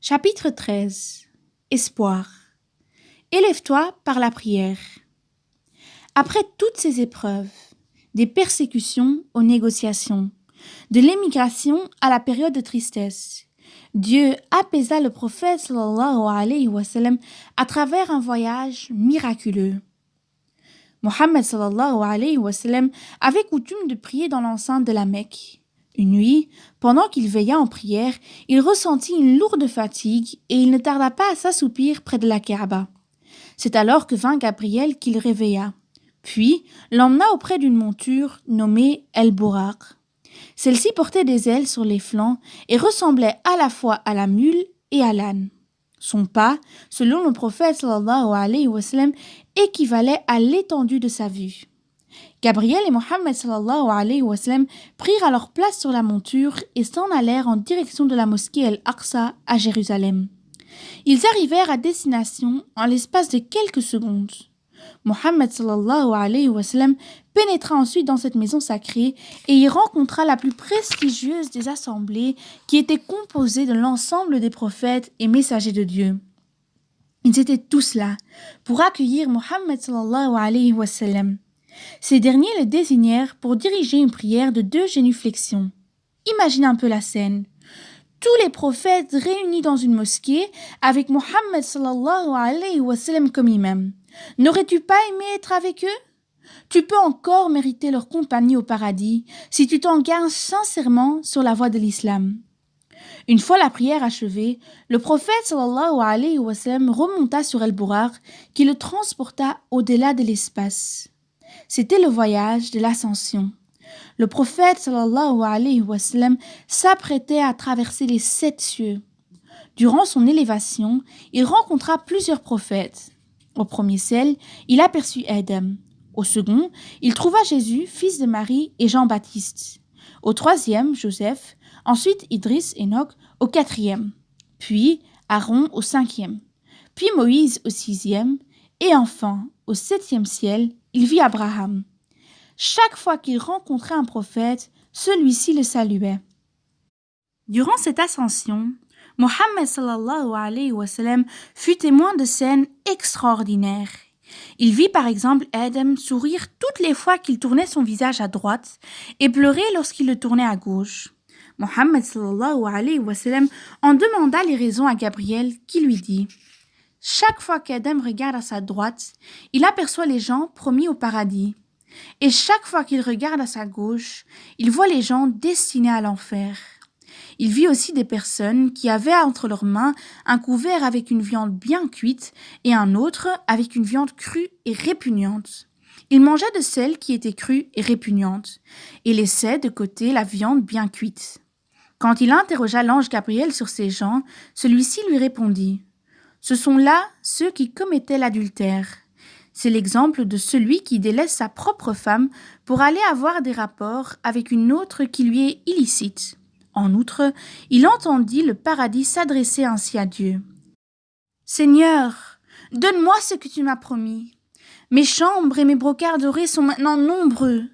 Chapitre 13. Espoir. Élève-toi par la prière. Après toutes ces épreuves, des persécutions aux négociations, de l'émigration à la période de tristesse, Dieu apaisa le prophète sallallahu alayhi wa sallam à travers un voyage miraculeux. Mohammed sallallahu alayhi wa sallam avait coutume de prier dans l'enceinte de la Mecque. Une nuit, pendant qu'il veilla en prière, il ressentit une lourde fatigue et il ne tarda pas à s'assoupir près de la Kaaba. C'est alors que vint Gabriel qui le réveilla, puis l'emmena auprès d'une monture nommée El-Buraq. Celle-ci portait des ailes sur les flancs et ressemblait à la fois à la mule et à l'âne. Son pas, selon le prophète sallallahu alayhi wa sallam, équivalait à l'étendue de sa vue. Gabriel et Mohammed sallallahu alayhi wa sallam prirent alors place sur la monture et s'en allèrent en direction de la mosquée El-Aqsa à Jérusalem. Ils arrivèrent à destination en l'espace de quelques secondes. Mohammed sallallahu alayhi wa sallam pénétra ensuite dans cette maison sacrée et y rencontra la plus prestigieuse des assemblées qui était composée de l'ensemble des prophètes et messagers de Dieu. Ils étaient tous là pour accueillir Mohammed sallallahu alayhi wa sallam. Ces derniers le désignèrent pour diriger une prière de 2 génuflexions. Imagine un peu la scène. Tous les prophètes réunis dans une mosquée avec Mohammed sallallahu alayhi wa sallam comme imam. N'aurais-tu pas aimé être avec eux? Tu peux encore mériter leur compagnie au paradis si tu t'engages sincèrement sur la voie de l'islam. Une fois la prière achevée, le prophète sallallahu alayhi wa sallam remonta sur El-Buraq qui le transporta au-delà de l'espace. C'était le voyage de l'ascension. Le prophète sallallahu alayhi wa sallam s'apprêtait à traverser les 7 cieux. Durant son élévation, il rencontra plusieurs prophètes. Au premier ciel, il aperçut Adam. Au second, il trouva Jésus, fils de Marie, et Jean-Baptiste. Au troisième, Joseph. Ensuite, Idriss, Enoch, au 4e. Puis, Aaron au 5e. Puis Moïse au 6e. Et enfin, au 7e ciel, il vit Abraham. Chaque fois qu'il rencontrait un prophète, celui-ci le saluait. Durant cette ascension, Mohammed sallallahu alayhi wa sallam fut témoin de scènes extraordinaires. Il vit par exemple Adam sourire toutes les fois qu'il tournait son visage à droite et pleurer lorsqu'il le tournait à gauche. Mohammed sallallahu alayhi wa sallam en demanda les raisons à Gabriel qui lui dit: chaque fois qu'Adam regarde à sa droite, il aperçoit les gens promis au paradis. Et chaque fois qu'il regarde à sa gauche, il voit les gens destinés à l'enfer. Il vit aussi des personnes qui avaient entre leurs mains un couvert avec une viande bien cuite et un autre avec une viande crue et répugnante. Il mangeait de celle qui était crue et répugnante et laissait de côté la viande bien cuite. Quand il interrogea l'ange Gabriel sur ces gens, celui-ci lui répondit: ce sont là ceux qui commettaient l'adultère. C'est l'exemple de celui qui délaisse sa propre femme pour aller avoir des rapports avec une autre qui lui est illicite. En outre, il entendit le paradis s'adresser ainsi à Dieu. Seigneur, donne-moi ce que tu m'as promis. Mes chambres et mes brocarts dorés sont maintenant nombreux,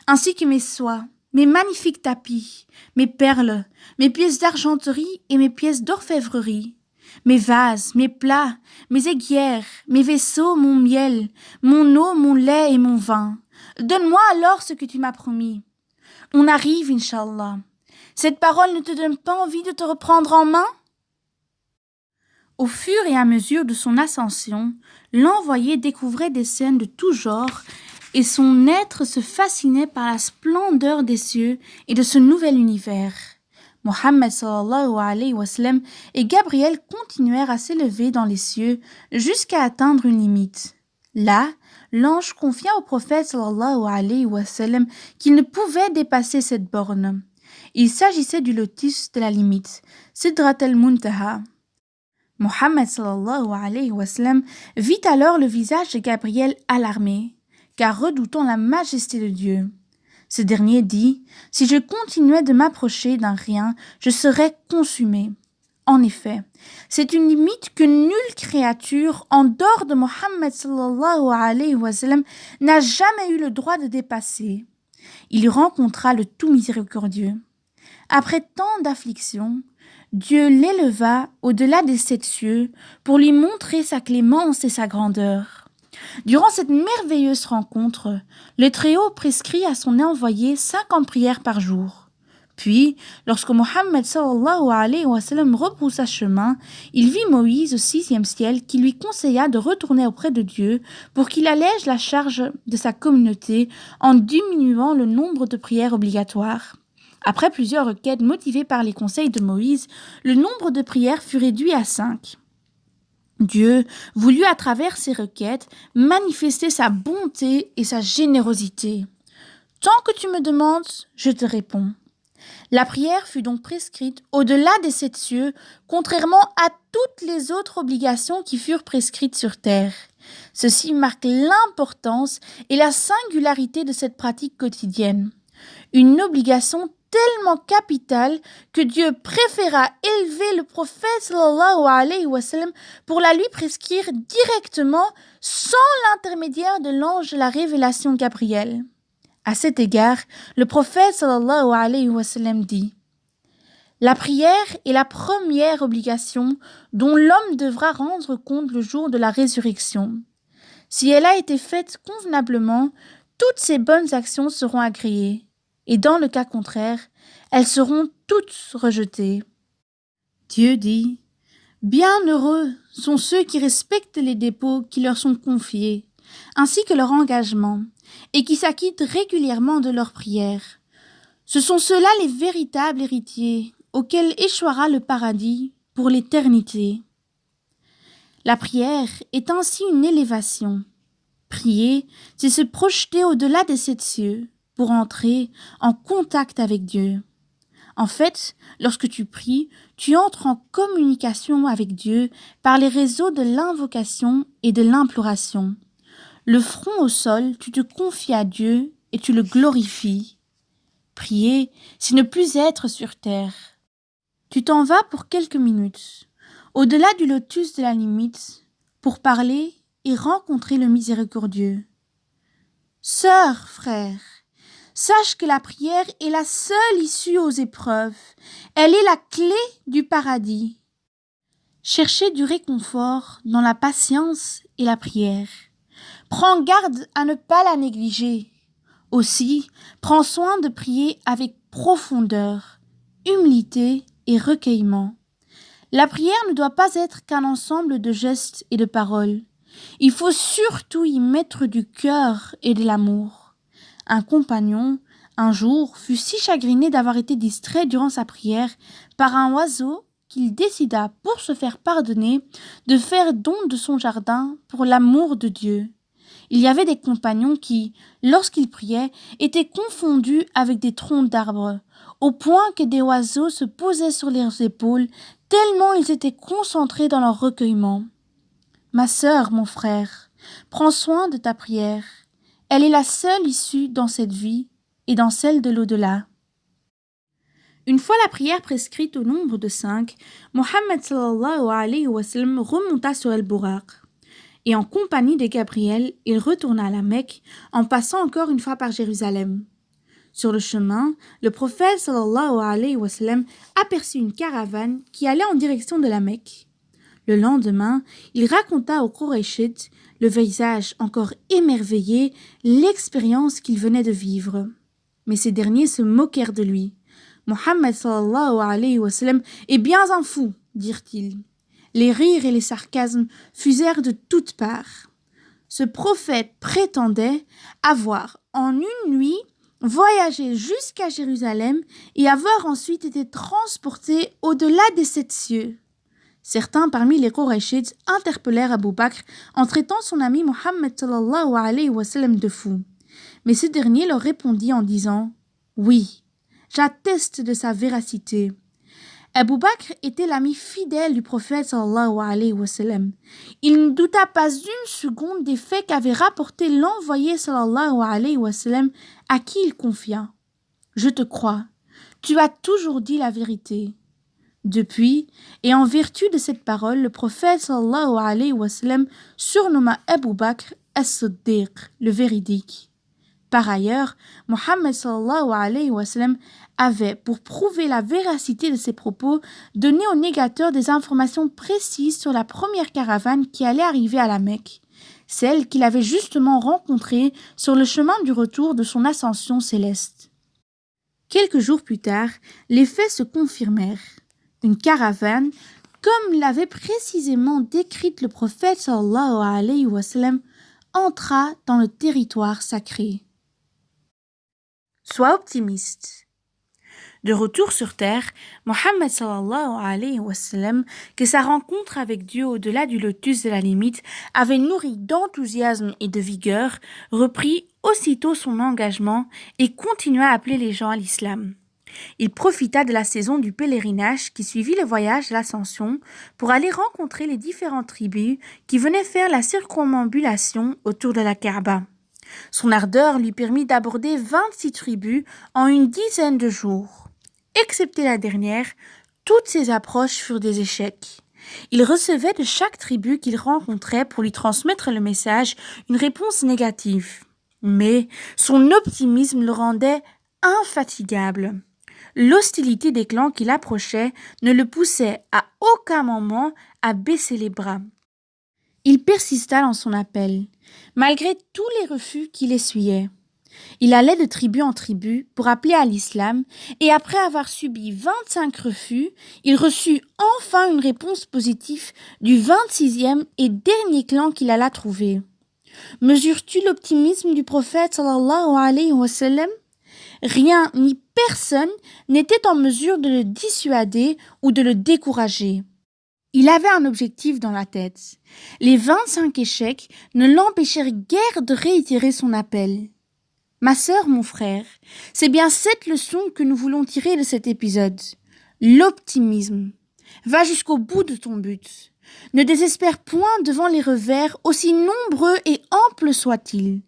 ainsi que mes soies, mes magnifiques tapis, mes perles, mes pièces d'argenterie et mes pièces d'orfèvrerie. Mes vases, mes plats, mes aiguières, mes vaisseaux, mon miel, mon eau, mon lait et mon vin. Donne-moi alors ce que tu m'as promis. On arrive, Inch'Allah. Cette parole ne te donne pas envie de te reprendre en main? Au fur et à mesure de son ascension, l'envoyé découvrait des scènes de tout genre et son être se fascinait par la splendeur des cieux et de ce nouvel univers. Mohammed sallallahu alayhi wa sallam et Gabriel continuèrent à s'élever dans les cieux jusqu'à atteindre une limite. Là, l'ange confia au prophète sallallahu alayhi wa sallam qu'il ne pouvait dépasser cette borne. Il s'agissait du lotus de la limite, Sidrat al-Muntaha. Mohammed sallallahu alayhi wa sallam vit alors le visage de Gabriel alarmé, car redoutant la majesté de Dieu. Ce dernier dit: si je continuais de m'approcher d'un rien, je serais consumé. En effet, c'est une limite que nulle créature en dehors de Mohammed sallallahu alayhi wa sallam n'a jamais eu le droit de dépasser. Il y rencontra le tout miséricordieux. Après tant d'afflictions, Dieu l'éleva au-delà des 7 cieux pour lui montrer sa clémence et sa grandeur. Durant cette merveilleuse rencontre, le Très-Haut prescrit à son envoyé 50 prières par jour. Puis, lorsque Mohammed sallallahu alayhi wa sallam rebroussa chemin, il vit Moïse au 6e ciel qui lui conseilla de retourner auprès de Dieu pour qu'il allège la charge de sa communauté en diminuant le nombre de prières obligatoires. Après plusieurs requêtes motivées par les conseils de Moïse, le nombre de prières fut réduit à 5. Dieu voulut à travers ces requêtes manifester sa bonté et sa générosité. Tant que tu me demandes, je te réponds. La prière fut donc prescrite au-delà des 7 cieux, contrairement à toutes les autres obligations qui furent prescrites sur terre. Ceci marque l'importance et la singularité de cette pratique quotidienne. Une obligation tellement capitale que Dieu préféra élever le prophète sallallahu alayhi wa sallam pour la lui prescrire directement sans l'intermédiaire de l'ange de la révélation Gabriel. À cet égard, le prophète sallallahu alayhi wa sallam dit: La prière est la première obligation dont l'homme devra rendre compte le jour de la résurrection. Si elle a été faite convenablement, toutes ses bonnes actions seront agréées, et dans le cas contraire, elles seront toutes rejetées. Dieu dit: Bienheureux sont ceux qui respectent les dépôts qui leur sont confiés, ainsi que leur engagement, et qui s'acquittent régulièrement de leurs prières. Ce sont ceux-là les véritables héritiers, auxquels échouera le paradis pour l'éternité. La prière est ainsi une élévation. Prier, c'est se projeter au-delà des 7 cieux pour entrer en contact avec Dieu. En fait, lorsque tu pries, tu entres en communication avec Dieu par les réseaux de l'invocation et de l'imploration. Le front au sol, tu te confies à Dieu et tu le glorifies. Prier, c'est ne plus être sur terre. Tu t'en vas pour quelques minutes, au-delà du lotus de la limite, pour parler et rencontrer le miséricordieux. Sœur, frère, sache que la prière est la seule issue aux épreuves. Elle est la clé du paradis. Cherchez du réconfort dans la patience et la prière. Prends garde à ne pas la négliger. Aussi, prends soin de prier avec profondeur, humilité et recueillement. La prière ne doit pas être qu'un ensemble de gestes et de paroles. Il faut surtout y mettre du cœur et de l'amour. Un compagnon, un jour, fut si chagriné d'avoir été distrait durant sa prière par un oiseau qu'il décida, pour se faire pardonner, de faire don de son jardin pour l'amour de Dieu. Il y avait des compagnons qui, lorsqu'ils priaient, étaient confondus avec des troncs d'arbres, au point que des oiseaux se posaient sur leurs épaules, tellement ils étaient concentrés dans leur recueillement. Ma sœur, mon frère, prends soin de ta prière. Elle est la seule issue dans cette vie et dans celle de l'au-delà. Une fois la prière prescrite au nombre de 5, Mohammed sallallahu alayhi wa sallam remonta sur El-Bouraq. Et en compagnie de Gabriel, il retourna à la Mecque en passant encore une fois par Jérusalem. Sur le chemin, le prophète sallallahu alayhi wa sallam aperçut une caravane qui allait en direction de la Mecque. Le lendemain, il raconta aux Qurayshites, le visage encore émerveillé, l'expérience qu'il venait de vivre. Mais ces derniers se moquèrent de lui. Mohammed sallallahu alayhi wa sallam est bien un fou, dirent-ils. Les rires et les sarcasmes fusèrent de toutes parts. Ce prophète prétendait avoir, en une nuit, voyagé jusqu'à Jérusalem et avoir ensuite été transporté au-delà des 7 cieux. Certains parmi les Qurayshites interpellèrent Abu Bakr en traitant son ami Mohammed sallallahu alayhi wa sallam de fou. Mais ce dernier leur répondit en disant « Oui, j'atteste de sa véracité. » Abu Bakr était l'ami fidèle du prophète sallallahu alayhi wa sallam. Il ne douta pas une seconde des faits qu'avait rapportés l'envoyé sallallahu alayhi wa sallam à qui il confia. « Je te crois, tu as toujours dit la vérité. » Depuis, et en vertu de cette parole, le prophète sallallahu alayhi wa sallam surnomma Abu Bakr as-Siddiq, le véridique. Par ailleurs, Mohammed sallallahu alayhi wa sallam avait, pour prouver la véracité de ses propos, donné aux négateurs des informations précises sur la première caravane qui allait arriver à la Mecque, celle qu'il avait justement rencontrée sur le chemin du retour de son ascension céleste. Quelques jours plus tard, les faits se confirmèrent. Une caravane, comme l'avait précisément décrite le prophète sallallahu alayhi wa sallam, entra dans le territoire sacré. Sois optimiste. De retour sur terre, Mohammed sallallahu alayhi wa sallam, que sa rencontre avec Dieu au-delà du lotus de la limite avait nourri d'enthousiasme et de vigueur, reprit aussitôt son engagement et continua à appeler les gens à l'islam. Il profita de la saison du pèlerinage qui suivit le voyage de l'ascension pour aller rencontrer les différentes tribus qui venaient faire la circumambulation autour de la Kaaba. Son ardeur lui permit d'aborder 26 tribus en une dizaine de jours. Excepté la dernière, toutes ses approches furent des échecs. Il recevait de chaque tribu qu'il rencontrait pour lui transmettre le message une réponse négative. Mais son optimisme le rendait infatigable. L'hostilité des clans qui l'approchaient ne le poussait à aucun moment à baisser les bras. Il persista dans son appel, malgré tous les refus qu'il essuyait. Il allait de tribu en tribu pour appeler à l'islam et après avoir subi 25 refus, il reçut enfin une réponse positive du 26e et dernier clan qu'il alla trouver. Mesures-tu l'optimisme du prophète sallallahu alayhi wa sallam? Rien ni personne n'était en mesure de le dissuader ou de le décourager. Il avait un objectif dans la tête. Les 25 échecs ne l'empêchèrent guère de réitérer son appel. Ma sœur, mon frère, c'est bien cette leçon que nous voulons tirer de cet épisode. L'optimisme. Va jusqu'au bout de ton but. Ne désespère point devant les revers, aussi nombreux et amples soient-ils.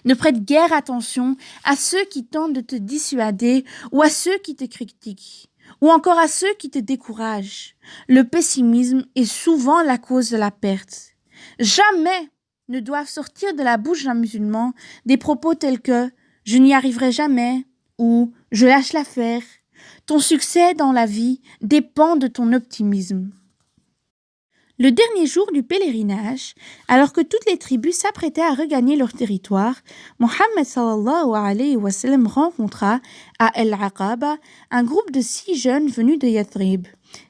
Ne prête guère attention à ceux qui tentent de te dissuader ou à ceux qui te critiquent, ou encore à ceux qui te découragent. Le pessimisme est souvent la cause de la perte. Jamais ne doivent sortir de la bouche d'un musulman des propos tels que « je n'y arriverai jamais » ou « je lâche l'affaire ». Ton succès dans la vie dépend de ton optimisme. Le dernier jour du pèlerinage, alors que toutes les tribus s'apprêtaient à regagner leur territoire, Mohammed sallallahu alayhi wa sallam rencontra à El-Aqaba un groupe de 6 jeunes venus de Yathrib,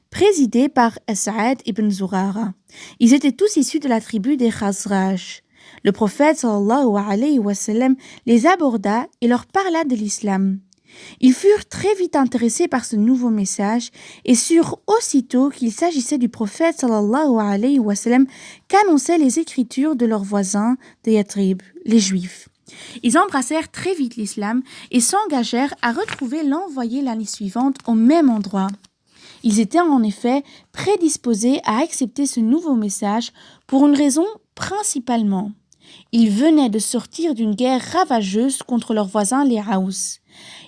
présidés par As'ad ibn Zurara. Ils étaient tous issus de la tribu des Khazraj. Le prophète sallallahu alayhi wa sallam les aborda et leur parla de l'islam. Ils furent très vite intéressés par ce nouveau message et surent aussitôt qu'il s'agissait du prophète sallallahu alayhi wa sallam qu'annonçaient les écritures de leurs voisins de Yathrib, les Juifs. Ils embrassèrent très vite l'islam et s'engagèrent à retrouver l'envoyé l'année suivante au même endroit. Ils étaient en effet prédisposés à accepter ce nouveau message pour une raison principalement. Ils venaient de sortir d'une guerre ravageuse contre leurs voisins les Haous.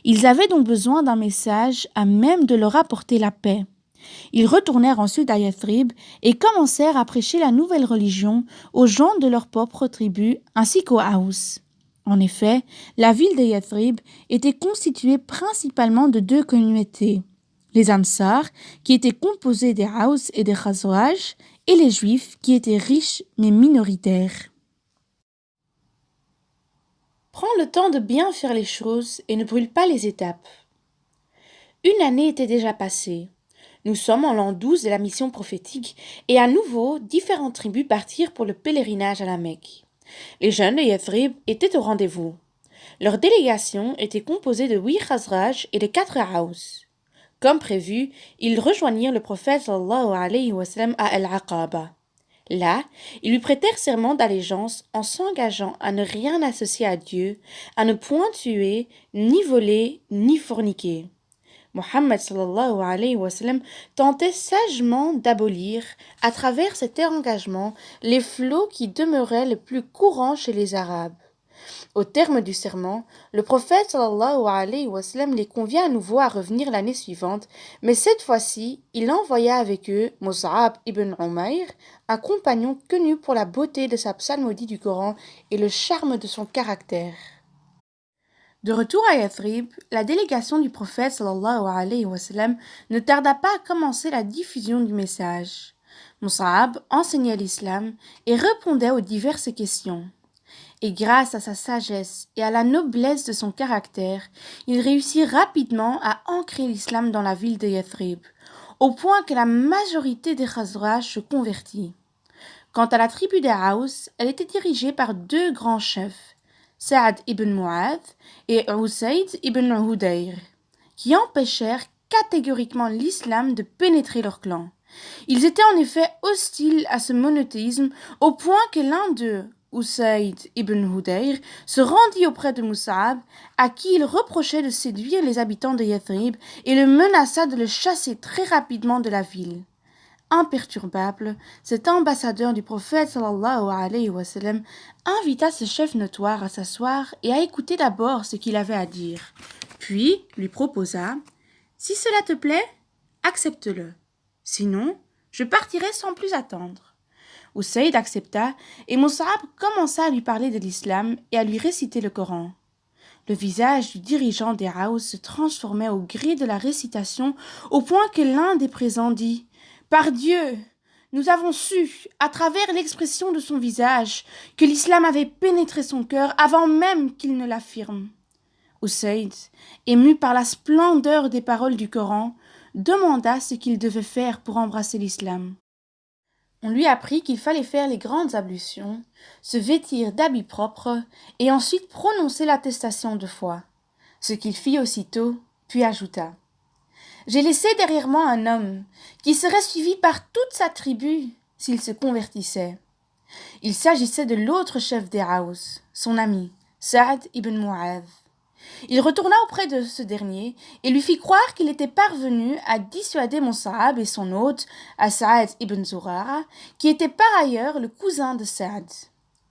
Ils avaient donc besoin d'un message à même de leur apporter la paix. Ils retournèrent ensuite à Yathrib et commencèrent à prêcher la nouvelle religion aux gens de leur propre tribu ainsi qu'aux Haous. En effet, la ville de Yathrib était constituée principalement de 2 communautés, les Ansar, qui étaient composés des Haous et des Khazraj, et les Juifs, qui étaient riches mais minoritaires. Prends le temps de bien faire les choses et ne brûle pas les étapes. Une année était déjà passée. Nous sommes en l'an 12 de la mission prophétique et à nouveau, différentes tribus partirent pour le pèlerinage à la Mecque. Les jeunes de Yathrib étaient au rendez-vous. Leur délégation était composée de 8 Khazraj et de 4 Haous. Comme prévu, ils rejoignirent le prophète sallallahu alayhi wa sallam à El-Aqaba. Là, ils lui prêtèrent serment d'allégeance en s'engageant à ne rien associer à Dieu, à ne point tuer, ni voler, ni forniquer. Mohammed sallallahu alayhi wa sallam tentait sagement d'abolir, à travers cet engagement, les flots qui demeuraient les plus courants chez les Arabes. Au terme du serment, le prophète sallallahu alayhi wa sallam les convia à nouveau à revenir l'année suivante, mais cette fois-ci, il envoya avec eux Mus'ab ibn Umayr, un compagnon connu pour la beauté de sa psalmodie du Coran et le charme de son caractère. De retour à Yathrib, la délégation du prophète sallallahu alayhi wa sallam ne tarda pas à commencer la diffusion du message. Mus'ab enseignait l'islam et répondait aux diverses questions. Et grâce à sa sagesse et à la noblesse de son caractère, il réussit rapidement à ancrer l'islam dans la ville de Yathrib, au point que la majorité des Khazraj se convertit. Quant à la tribu des Haus, elle était dirigée par deux grands chefs, Sa'ad ibn Mu'adh et Usayd ibn Hudayr, qui empêchèrent catégoriquement l'islam de pénétrer leur clan. Ils étaient en effet hostiles à ce monothéisme au point que l'un d'eux, Usayd ibn Hudayr, se rendit auprès de Mus'ab, à qui il reprochait de séduire les habitants de Yathrib et le menaça de le chasser très rapidement de la ville. Imperturbable, cet ambassadeur du prophète sallallahu alayhi wa sallam invita ce chef notoire à s'asseoir et à écouter d'abord ce qu'il avait à dire. Puis lui proposa « Si cela te plaît, accepte-le. Sinon, je partirai sans plus attendre. » Usayd accepta et Mus'ab commença à lui parler de l'islam et à lui réciter le Coran. Le visage du dirigeant des Haus se transformait au gré de la récitation au point que l'un des présents dit « Par Dieu, nous avons su, à travers l'expression de son visage, que l'islam avait pénétré son cœur avant même qu'il ne l'affirme. » Usayd, ému par la splendeur des paroles du Coran, demanda ce qu'il devait faire pour embrasser l'islam. On lui apprit qu'il fallait faire les grandes ablutions, se vêtir d'habits propres et ensuite prononcer l'attestation de foi, ce qu'il fit aussitôt, puis ajouta « J'ai laissé derrière moi un homme qui serait suivi par toute sa tribu s'il se convertissait. » Il s'agissait de l'autre chef des Haus, son ami, Sa'ad ibn Mu'adh. Il retourna auprès de ce dernier et lui fit croire qu'il était parvenu à dissuader Mus'ab et son hôte, As'ad ibn Zurara, qui était par ailleurs le cousin de Sa'ad.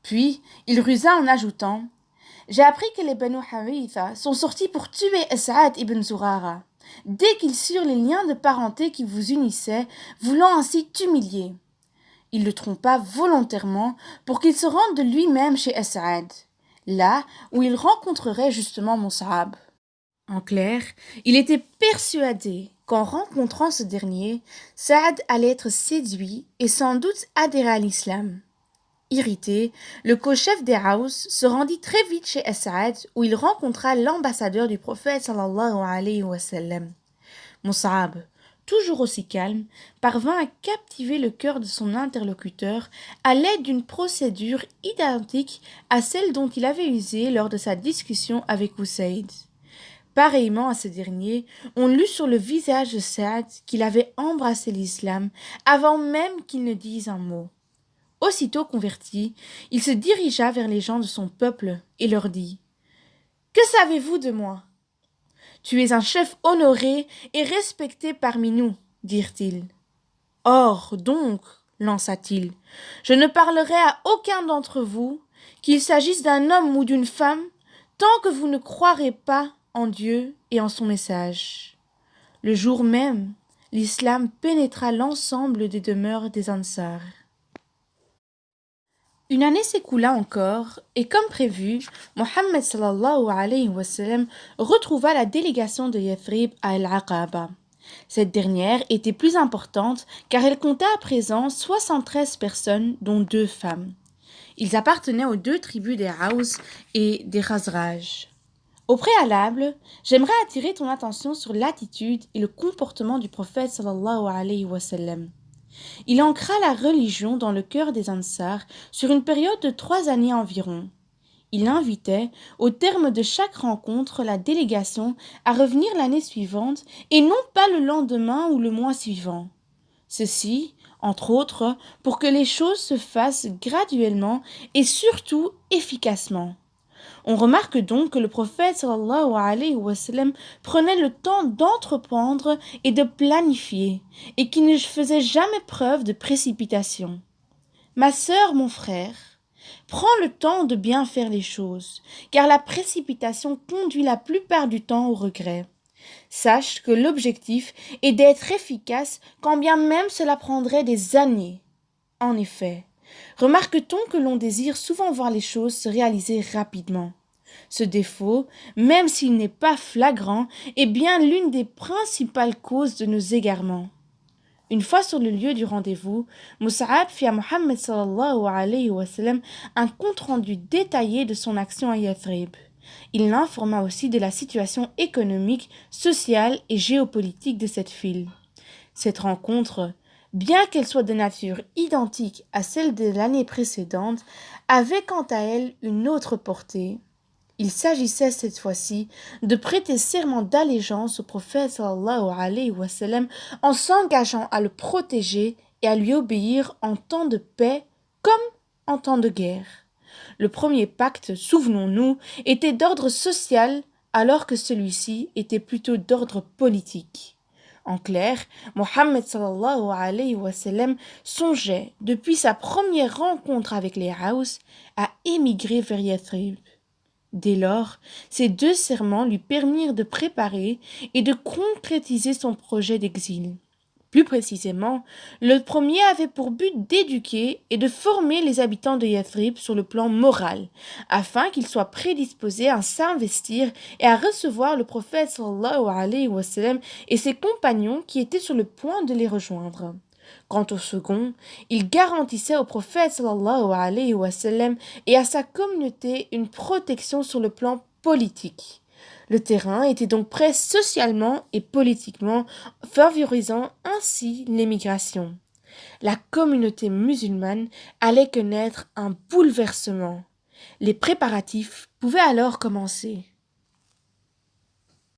Puis, il rusa en ajoutant « J'ai appris que les Banu Haritha sont sortis pour tuer As'ad ibn Zurara, dès qu'ils surent les liens de parenté qui vous unissaient, voulant ainsi t'humilier. » Il le trompa volontairement pour qu'il se rende de lui-même chez As'ad, là où il rencontrerait justement Mus'ab. En clair, il était persuadé qu'en rencontrant ce dernier, Sa'ad allait être séduit et sans doute adhérer à l'islam. Irrité, le co-chef des Haus se rendit très vite chez As'ad où il rencontra l'ambassadeur du prophète sallallahu alayhi wa sallam. Mus'ab, toujours aussi calme, parvint à captiver le cœur de son interlocuteur à l'aide d'une procédure identique à celle dont il avait usé lors de sa discussion avec Usayd. Pareillement à ce dernier, on lut sur le visage de Sa'ad qu'il avait embrassé l'islam avant même qu'il ne dise un mot. Aussitôt converti, il se dirigea vers les gens de son peuple et leur dit « Que savez-vous de moi ? Tu es un chef honoré et respecté parmi nous, dirent-ils. Or, donc, lança-t-il, je ne parlerai à aucun d'entre vous, qu'il s'agisse d'un homme ou d'une femme, tant que vous ne croirez pas en Dieu et en son message. Le jour même, l'islam pénétra l'ensemble des demeures des Ansar. Une année s'écoula encore, et comme prévu, Mohammed sallallahu alayhi wa sallam retrouva la délégation de Yathrib à Al-Aqaba. Cette dernière était plus importante car elle comptait à présent 73 personnes, dont 2 femmes. Ils appartenaient aux 2 tribus des Haus et des Khazraj. Au préalable, j'aimerais attirer ton attention sur l'attitude et le comportement du prophète sallallahu alayhi wa sallam. Il ancra la religion dans le cœur des Ansar sur une période de 3 années environ. Il invitait, au terme de chaque rencontre, la délégation à revenir l'année suivante et non pas le lendemain ou le mois suivant. Ceci, entre autres, pour que les choses se fassent graduellement et surtout efficacement. On remarque donc que le prophète sallallahu alayhi wa sallam prenait le temps d'entreprendre et de planifier, et qu'il ne faisait jamais preuve de précipitation. Ma sœur, mon frère, prends le temps de bien faire les choses, car la précipitation conduit la plupart du temps au regret. Sache que l'objectif est d'être efficace quand bien même cela prendrait des années. En effet, remarque-t-on que l'on désire souvent voir les choses se réaliser rapidement. Ce défaut, même s'il n'est pas flagrant, est bien l'une des principales causes de nos égarements. Une fois sur le lieu du rendez-vous, Mus'ab fit à Mohammed sallallahu alayhi wa sallam un compte-rendu détaillé de son action à Yathrib. Il l'informa aussi de la situation économique, sociale et géopolitique de cette ville. Cette rencontre, bien qu'elle soit de nature identique à celle de l'année précédente, avait quant à elle une autre portée. Il s'agissait cette fois-ci de prêter serment d'allégeance au prophète sallallahu alayhi wa sallam en s'engageant à le protéger et à lui obéir en temps de paix comme en temps de guerre. Le premier pacte, souvenons-nous, était d'ordre social alors que celui-ci était plutôt d'ordre politique. En clair, Mohammed sallallahu alayhi wa sallam songeait, depuis sa première rencontre avec les Haus, à émigrer vers Yathrib. Dès lors, ces deux serments lui permirent de préparer et de concrétiser son projet d'exil. Plus précisément, le premier avait pour but d'éduquer et de former les habitants de Yathrib sur le plan moral, afin qu'ils soient prédisposés à s'investir et à recevoir le prophète sallallahu alayhi wa sallam et ses compagnons qui étaient sur le point de les rejoindre. Quant au second, il garantissait au prophète sallallahu alayhi wa sallam et à sa communauté une protection sur le plan politique. Le terrain était donc prêt socialement et politiquement, favorisant ainsi l'émigration. La communauté musulmane allait connaître un bouleversement. Les préparatifs pouvaient alors commencer.